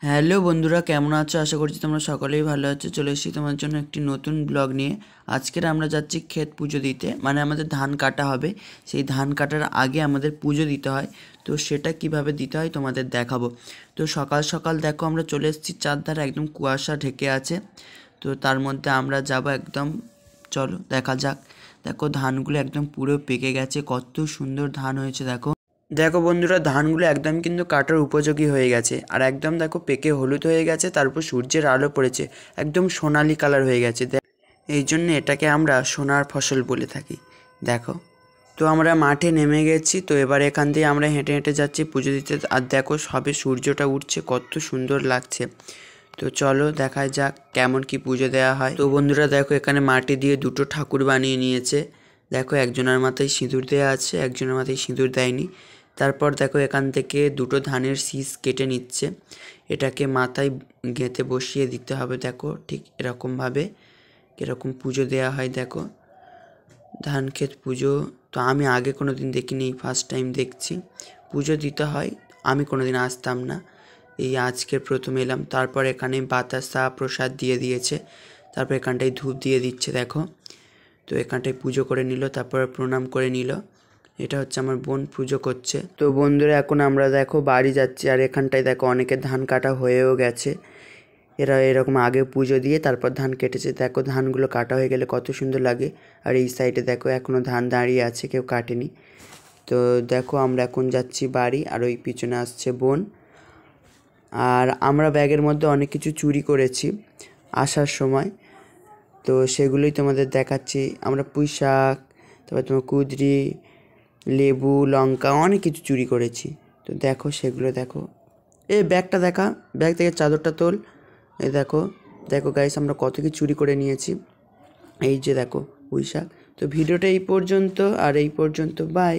Hello বন্ধুরা, কেমন আছো? আশা করছি তোমরা সকলেই ভালো আছো। চলে এসেছি তোমার জন্য একটি নতুন ব্লগ নিয়ে। আজকের আমরা যাচ্ছি ক্ষেত পুজো দিতে, মানে আমাদের ধান কাটা হবে। সেই ধান কাটার আগে আমাদের পুজো দিতে হয়, তো সেটা কিভাবে দিতে হয় তোমাদের দেখাবো। তো সকাল সকাল দেখো আমরা চলে এসেছি, চারধারে একদম কুয়াশা ঢেকে আছে। তো তার মধ্যে আমরা যাব একদম, চলো দেখা যাক। দেখো ধানগুলো একদম পুরো পেকে গেছে, কত সুন্দর ধান হয়েছে দেখো। দেখো বন্ধুরা, ধানগুলো একদম কিন্তু কাটার উপযোগী হয়ে গেছে, আর একদম দেখো পেকে হলুদ হয়ে গেছে, তারপর সূর্যের আলো পড়েছে, একদম সোনালি কালার হয়ে গেছে। এই জন্য এটাকে আমরা সোনার ফসল বলে থাকি। দেখো, তো আমরা মাঠে নেমে গেছি, তো এবার এখান দিয়ে আমরা হেঁটে হেঁটে যাচ্ছি পুজো দিতে। আর দেখো সবে সূর্যটা উঠছে, কত সুন্দর লাগছে। তো চলো দেখা যাক কেমন কি পুজো দেওয়া হয়। তো বন্ধুরা দেখো, এখানে মাটি দিয়ে দুটো ঠাকুর বানিয়ে নিয়েছে। দেখো একজনের মাথায় সিঁদুর দেওয়া আছে, একজনের মাথায় সিঁদুর দেয়নি। তারপর দেখো এখান থেকে দুটো ধানের শীষ কেটে নিচ্ছে, এটাকে মাথায় গেঁথে বসিয়ে দিতে হবে। দেখো ঠিক এরকমভাবে কীরকম পুজো দেওয়া হয়। দেখো ধান ক্ষেত পুজো, তো আমি আগে কোনো দিন দেখিনি, ফার্স্ট টাইম দেখছি পুজো দিতে হয়। আমি কোনো দিন আসতাম না, এই আজকের প্রথম এলাম। তারপর এখানে বাতাসা প্রসাদ দিয়ে দিয়েছে, তারপর এখানটায় ধূপ দিয়ে দিচ্ছে দেখো। তো এখানটায় পুজো করে নিল, তারপর প্রণাম করে নিল। এটা হচ্ছে আমার বোন পুজো করছে। তো বন্ধুরা এখন আমরা দেখো বাড়ি যাচ্ছি, আর এখানটায় দেখো অনেকের ধান কাটা হয়েও গেছে। এরা এরকম আগে পুজো দিয়ে তারপর ধান কেটেছে। দেখো ধানগুলো কাটা হয়ে গেলে কত সুন্দর লাগে। আর এই সাইডে দেখো এখনও ধান দাঁড়িয়ে আছে, কেউ কাটেনি। তো দেখো আমরা এখন যাচ্ছি বাড়ি, আর ওই পিছনে আসছে বোন। আর আমরা ব্যাগের মধ্যে অনেক কিছু চুরি করেছি আসার সময়, তো সেগুলোই তোমাদের দেখাচ্ছি। আমরা পুঁই শাক, তারপর তোমার কুঁদরি, লেবু, লঙ্কা, অনেক কিছু চুরি করেছি। তো দেখো সেগুলো দেখো। ব্যাগটা দেখা, ব্যাগ থেকে চাদরটা তোল। দেখো দেখো গাইস, আমরা কত কিছু চুরি করে নিয়েছি। এই যে দেখো পুঁই শাক। তো ভিডিওটা এই পর্যন্ত, আর এই পর্যন্ত, বাই।